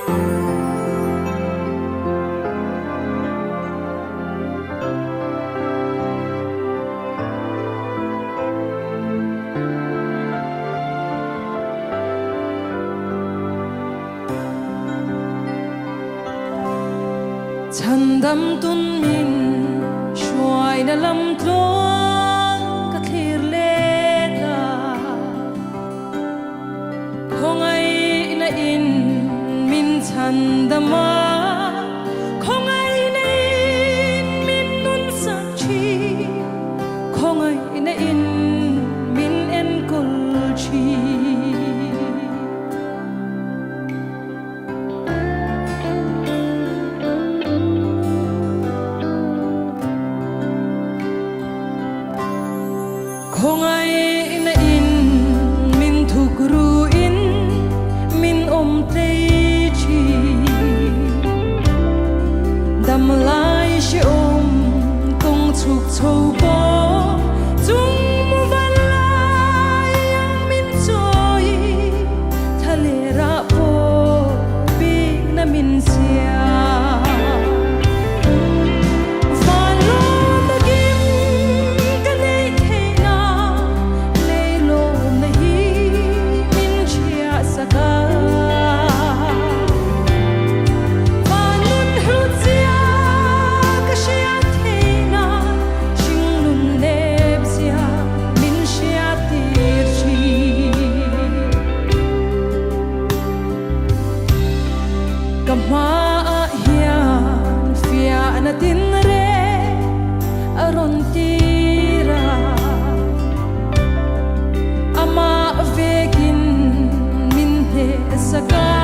Chân đâm tuôn mình xoay na lâm tuông cả thir lê ta không ai na in min chân đâm mà không ai na in min nun sắc chi không ai na in min en col chi không ai na in min thuk ru in min tei chi đam lai shi công chuk chou bo chung mu van lai yang min choi thale ra po bi na min sia Kama hian fia na tin re aron tira ama vegin min he saka